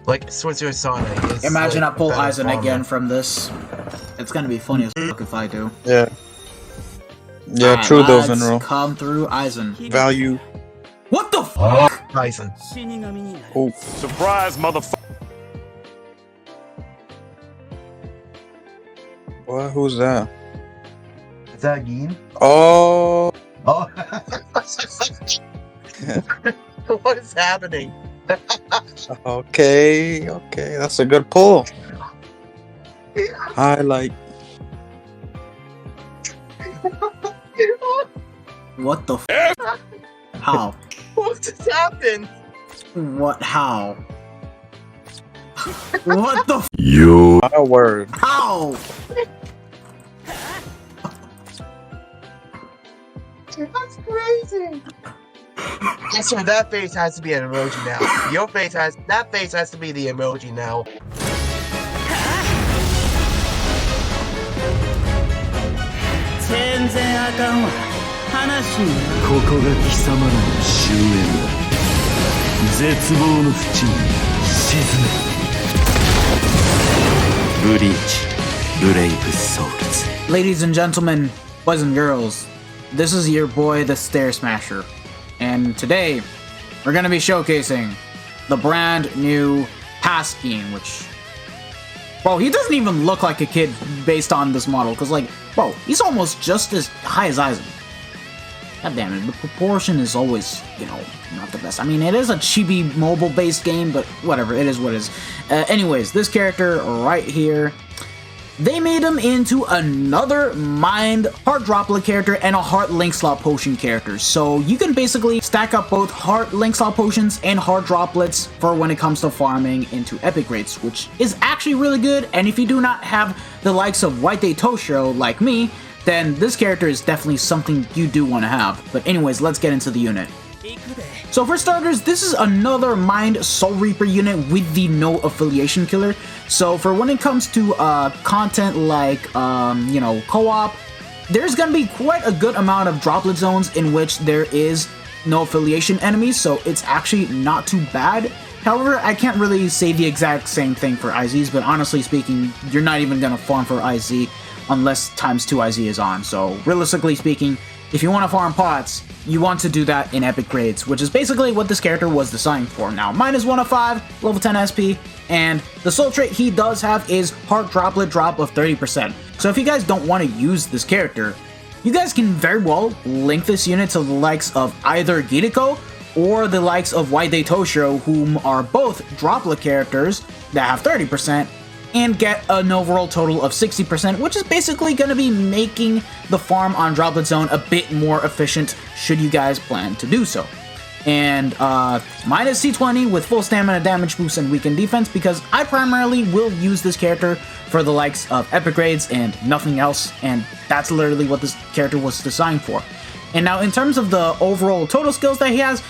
Like Switzer Sonic. Imagine like I pull better Aizen farmer. again from this. It's gonna be funny as fuck if I do. Yeah. Yeah, Alright, true though, let's Vinro. come through Aizen. Value. What the fuck? Aizen. Oh. Surprise, motherfucker. What? Who's that? Is that Gin? Oh. Oh. What is happening? Okay. Okay. That's a good pull. Highlight. What the f? How? What just happened? What? How? What the f? My word. How? That's crazy. Yes, sir, that face has to be an emoji now. That face has to be the emoji now. Ladies and gentlemen, boys and girls, this is your boy, the Stair Smasher, and today we're gonna be showcasing the brand new Paskin, which, bro, he doesn't even look like a kid based on this model, because, like, bro, he's almost just as high as Aizen. God damn it, the proportion is always, you know, not the best. I mean, it is a chibi mobile-based game, but whatever, it is what it is. Anyways, this character right here, they made him into another Mind Heart Droplet character and a Heart Link Slot Potion character. So you can basically stack up both Heart Link Slot Potions and Heart Droplets for when it comes to farming into epic rates, which is actually really good. And if you do not have the likes of White Day Toshiro like me, then this character is definitely something you do want to have. But anyways, let's get into the unit. So for starters, this is another Mind Soul Reaper unit with the no affiliation killer. So for when it comes to content like, you know, co-op, there's going to be quite a good amount of droplet zones in which there is no affiliation enemies, so it's actually not too bad. However, I can't really say the exact same thing for IZs, but honestly speaking, you're not even going to farm for IZ unless ×2 IZ is on. So realistically speaking, if you want to farm pots, you want to do that in epic grades, which is basically what this character was designed for. Now, -1 of 5, level 10 SP, and the soul trait he does have is Heart Droplet drop of 30%. So if you guys don't want to use this character, you guys can very well link this unit to the likes of either Gideko or the likes of White Day Toshiro, whom are both droplet characters that have 30%, and get an overall total of 60%, which is basically going to be making the farm on Droplet Zone a bit more efficient should you guys plan to do so. And minus T20 with full stamina, damage boost, and weakened defense, because I primarily will use this character for the likes of epic grades and nothing else, and that's literally what this character was designed for. And now in terms of the overall total skills that he has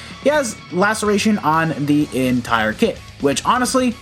Laceration on the entire kit, which honestly,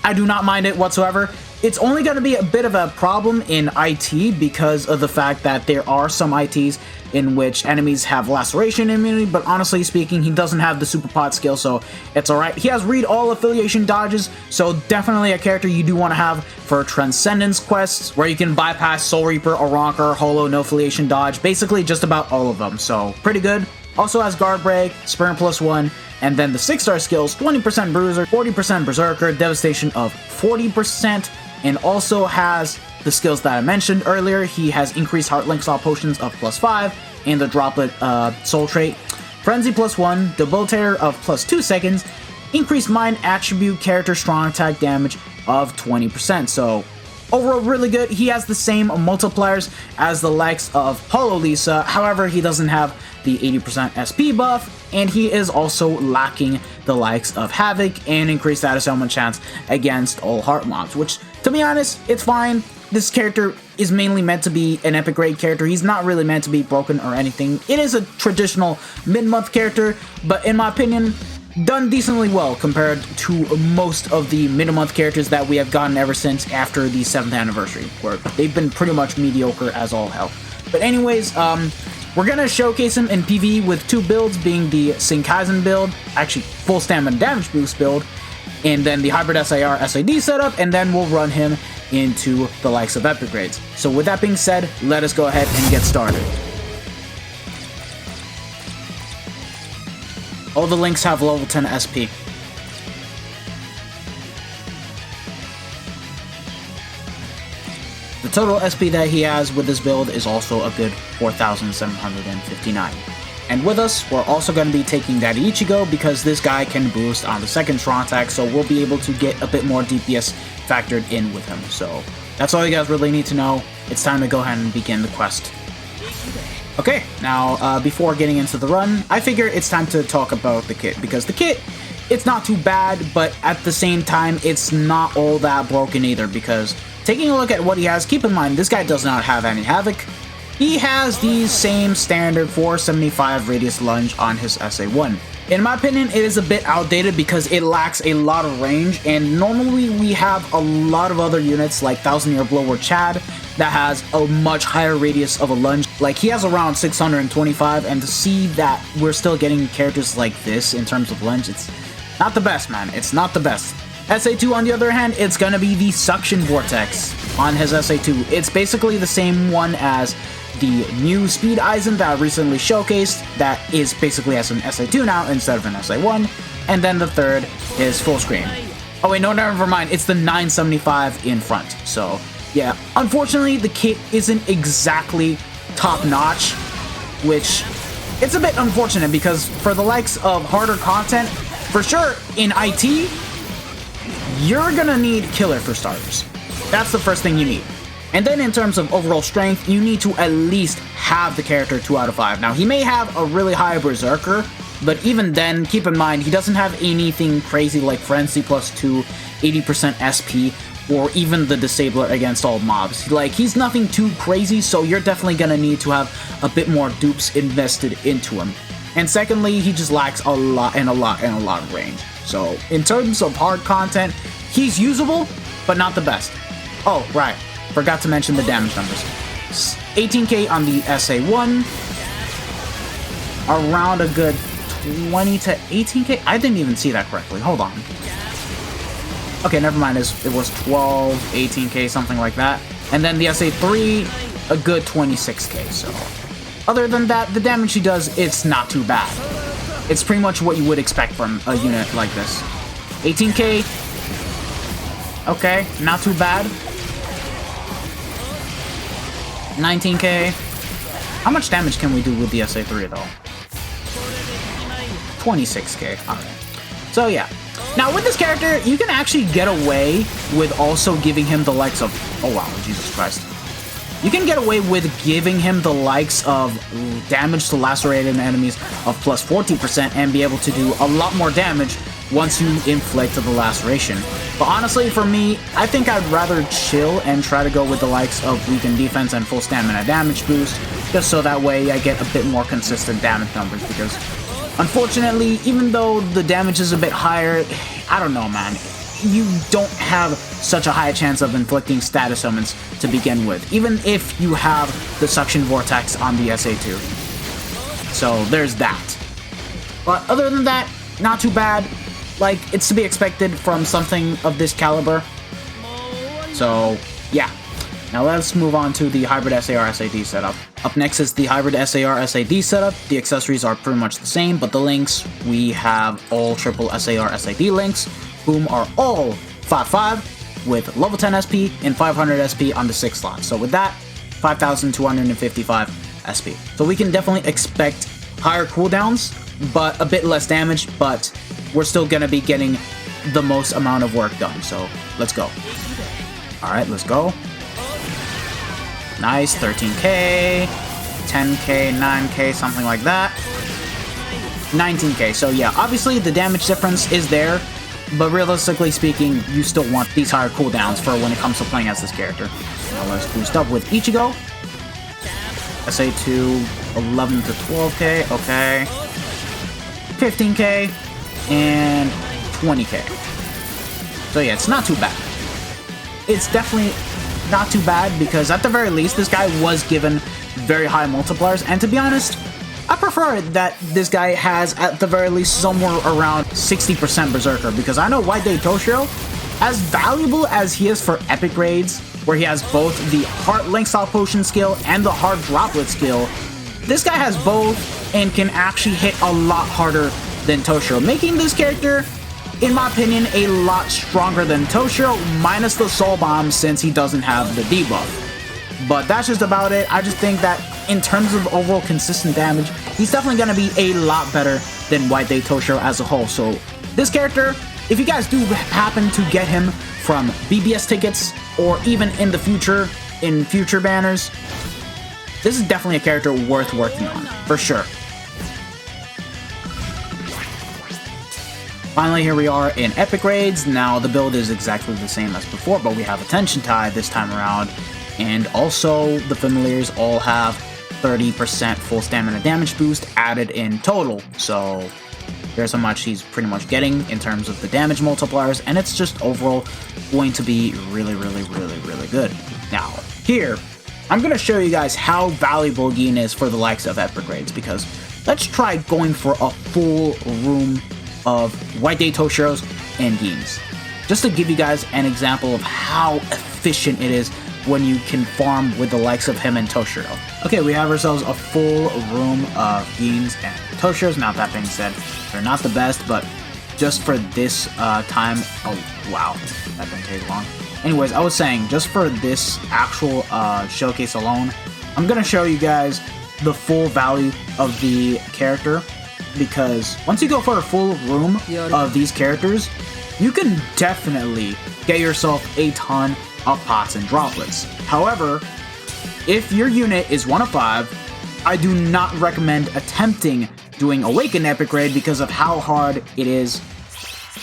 I do not mind it whatsoever. It's only going to be a bit of a problem in IT because of the fact that there are some ITs in which enemies have laceration immunity, but honestly speaking, he doesn't have the super pot skill, so it's alright. He has read all affiliation dodges, so definitely a character you do want to have for Transcendence quests, where you can bypass Soul Reaper, Oronker, Holo, no affiliation dodge, basically just about all of them, so pretty good. Also has Guard Break, Sprint +1, and then the 6-star skills, 20% Bruiser, 40% Berserker, Devastation of 40%, and also has the skills that I mentioned earlier. He has increased Heart Link Slot Potions of +5, and the Droplet Soul Trait, Frenzy +1, Debilitator of +2 seconds, increased Mind Attribute Character Strong Attack Damage of 20%, so overall really good. He has the same multipliers as the likes of Hollow Lisa, however he doesn't have the 80% SP buff, and he is also lacking the likes of Havoc and increased status element chance against all heart mobs, which, to be honest, it's fine. This character is mainly meant to be an epic grade character. He's not really meant to be broken or anything. It is a traditional mid-month character, but in my opinion, done decently well compared to most of the mid-month characters that we have gotten ever since after the 7th anniversary, where they've been pretty much mediocre as all hell. But anyways, we're gonna showcase him in PvE with 2 builds, being the Sinkaizen build, actually full stamina damage boost build, and then the hybrid SAR SAD setup, and then we'll run him into the likes of epic grades. So with that being said, let us go ahead and get started. All the links have level 10 SP. The total SP that he has with this build is also a good 4,759. And with us, we're also going to be taking that Ichigo because this guy can boost on the second strong attack, so we'll be able to get a bit more DPS factored in with him. So that's all you guys really need to know. It's time to go ahead and begin the quest. Okay, now before getting into the run, I figure it's time to talk about the kit, because the kit, it's not too bad, but at the same time, it's not all that broken either, because taking a look at what he has, keep in mind, this guy does not have any Havoc. He has the same standard 475 radius lunge on his SA1. In my opinion, it is a bit outdated because it lacks a lot of range, and normally we have a lot of other units like 1000 Year Blow or Chad that has a much higher radius of a lunge. Like, he has around 625, and to see that we're still getting characters like this in terms of lunge, it's not the best, man. It's not the best. SA2, on the other hand, it's gonna be the Suction Vortex on his SA2. It's basically the same one as the new Speed Eisen that I recently showcased, that is basically as an SA2 now instead of an SA1. And then the third is Full Screen. Oh wait, no, never mind. It's the 975 in front. So yeah, unfortunately, the kit isn't exactly top-notch, which it's a bit unfortunate because for the likes of harder content, for sure, in IT, you're gonna need Killer for starters. That's the first thing you need. And then in terms of overall strength, you need to at least have the character 2 out of 5. Now, he may have a really high Berserker, but even then, keep in mind, he doesn't have anything crazy like Frenzy plus 2, 80% SP, or even the Disabler against all mobs. Like, he's nothing too crazy, so you're definitely gonna need to have a bit more dupes invested into him. And secondly, he just lacks a lot of range. So, in terms of hard content, he's usable, but not the best. Oh, right. Forgot to mention the damage numbers. 18k on the SA1. Around a good 20 to 18k? I didn't even see that correctly. Hold on. Okay, never mind. It was 12, 18k, something like that. And then the SA3, a good 26k. So, other than that, the damage he does, it's not too bad. It's pretty much what you would expect from a unit like this. 18k. Okay, not too bad. 19k. How much damage can we do with the SA3 though? 26k. Alright. So yeah. Now with this character, you can actually get away with also giving him the likes of... Oh wow, Jesus Christ. You can get away with giving him the likes of damage to lacerated enemies of plus 14% and be able to do a lot more damage once you inflict the laceration. But honestly, for me, I think I'd rather chill and try to go with the likes of weakened defense and full stamina damage boost, just so that way I get a bit more consistent damage numbers, because unfortunately, even though the damage is a bit higher, I don't know, man. You don't have such a high chance of inflicting status summons to begin with, even if you have the Suction Vortex on the SA2. So there's that. But other than that, not too bad. Like, it's to be expected from something of this caliber. So, yeah. Now let's move on to the hybrid SAR SAD setup. Up next is the hybrid SAR SAD setup. The accessories are pretty much the same, but the links, we have all triple SAR SAD links, whom are all 5.5 with level 10 SP and 500 SP on the 6th slot. So with that, 5,255 SP. So we can definitely expect higher cooldowns, but a bit less damage, but we're still gonna be getting the most amount of work done. So let's go. Alright, let's go. Nice, 13k, 10k, 9k, something like that. 19k. So yeah, obviously the damage difference is there, but realistically speaking, you still want these higher cooldowns for when it comes to playing as this character. Now let's boost up with Ichigo. SA2, 11 to 12k, okay. 15k, and 20k. So yeah, it's not too bad. It's definitely not too bad because at the very least, this guy was given very high multipliers, and to be honest, I prefer that this guy has at the very least somewhere around 60% Berserker, because I know White Day Toshiro, as valuable as he is for epic raids, where he has both the hard link style potion skill and the hard droplet skill, this guy has both and can actually hit a lot harder than Toshiro, making this character, in my opinion, a lot stronger than Toshiro, minus the soul bomb since he doesn't have the debuff. But that's just about it. I just think that in terms of overall consistent damage, he's definitely going to be a lot better than White Day Toshiro as a whole. So this character, if you guys do happen to get him from BBS tickets or even in the future, in future banners, this is definitely a character worth working on, for sure. Finally, here we are in Epic Raids. Now, the build is exactly the same as before, but we have Attention Tide this time around. And also, the Familiars all have 30% full stamina damage boost added in total. So, there's how much he's pretty much getting in terms of the damage multipliers, and it's just overall going to be really good. Now, here, I'm going to show you guys how valuable Gin is for the likes of Epic Raids, because let's try going for a full room of White Day Toshiros and Gins, just to give you guys an example of how efficient it is when you can farm with the likes of him and Toshiro. Okay, we have ourselves a full room of Gins and Toshiros. Now, that being said, they're not the best, but just for this time, oh wow, that didn't take long. Anyways, I was saying, just for this actual showcase alone, I'm gonna show you guys the full value of the character, because once you go for a full room of these characters, you can definitely get yourself a ton of pots and droplets. However, if your unit is 1 of 5, I do not recommend attempting doing Awaken Epic Raid because of how hard it is,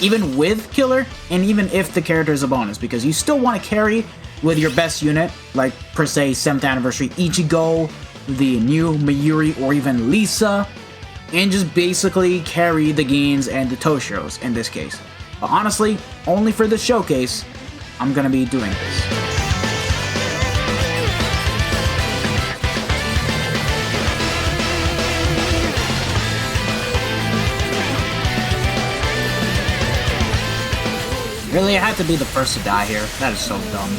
even with Killer, and even if the character is a bonus, because you still want to carry with your best unit, like per se 7th Anniversary Ichigo, the new Mayuri, or even Lisa, and just basically carry the Gins and the Toshiros in this case. But honestly, only for the showcase, I'm gonna be doing this. Really, I had to be the first to die here. That is so dumb.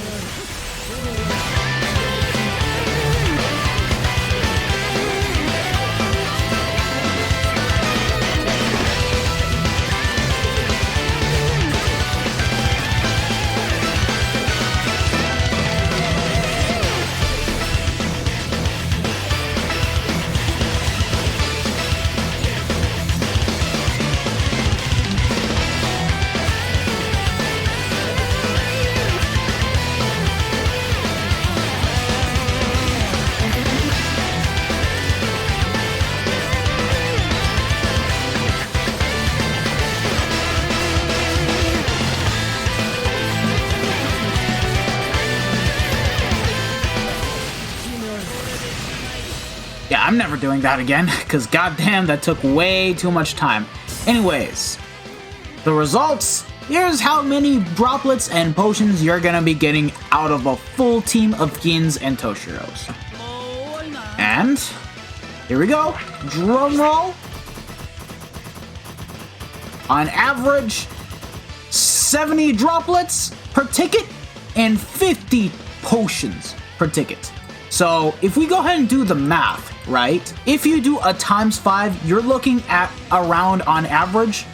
Yeah, I'm never doing that again, because goddamn, that took way too much time. Anyways, the results, here's how many droplets and potions you're gonna be getting out of a full team of Gins and Toshiros. And, here we go, drum roll. On average, 70 droplets per ticket and 50 potions per ticket. So, if we go ahead and do the math, right? If you do a ×5, you're looking at around, on average,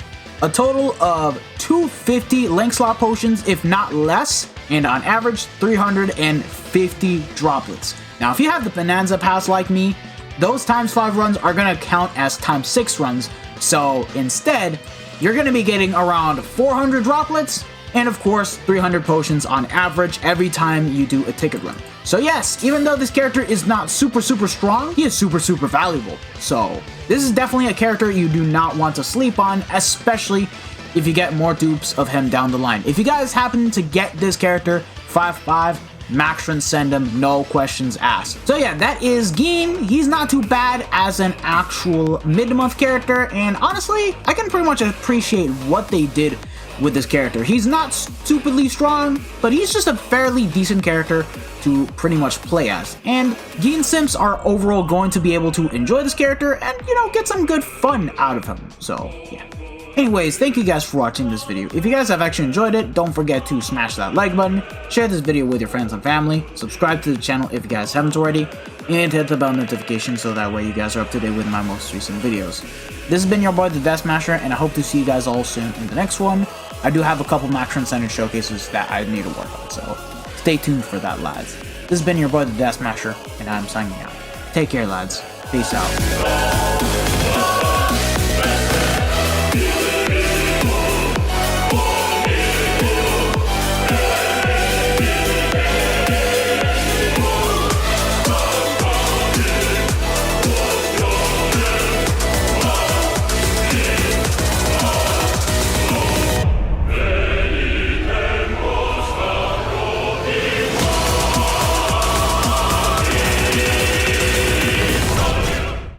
a total of 250 link slot potions, if not less, and on average, 350 droplets. Now, if you have the Bonanza Pass like me, those ×5 runs are gonna count as ×6 runs, so instead, you're gonna be getting around 400 droplets, and of course, 300 potions on average every time you do a ticket run. So yes, even though this character is not super strong, he is super valuable. So this is definitely a character you do not want to sleep on, especially if you get more dupes of him down the line. If you guys happen to get this character 5/5, max run send him, no questions asked. So yeah, that is Gin. He's not too bad as an actual mid-month character, and honestly, I can pretty much appreciate what they did with this character. He's not stupidly strong, but he's just a fairly decent character to pretty much play as. And Gene Simps are overall going to be able to enjoy this character and, you know, get some good fun out of him. So, yeah. Anyways, thank you guys for watching this video. If you guys have actually enjoyed it, don't forget to smash that like button, share this video with your friends and family, subscribe to the channel if you guys haven't already, and hit the bell notification so that way you guys are up to date with my most recent videos. This has been your boy, the Death Smasher, and I hope to see you guys all soon in the next one. I do have a couple Maxron Center showcases that I need to work on, so stay tuned for that, lads. This has been your boy, the Death Smasher, and I'm signing out. Take care, lads. Peace out.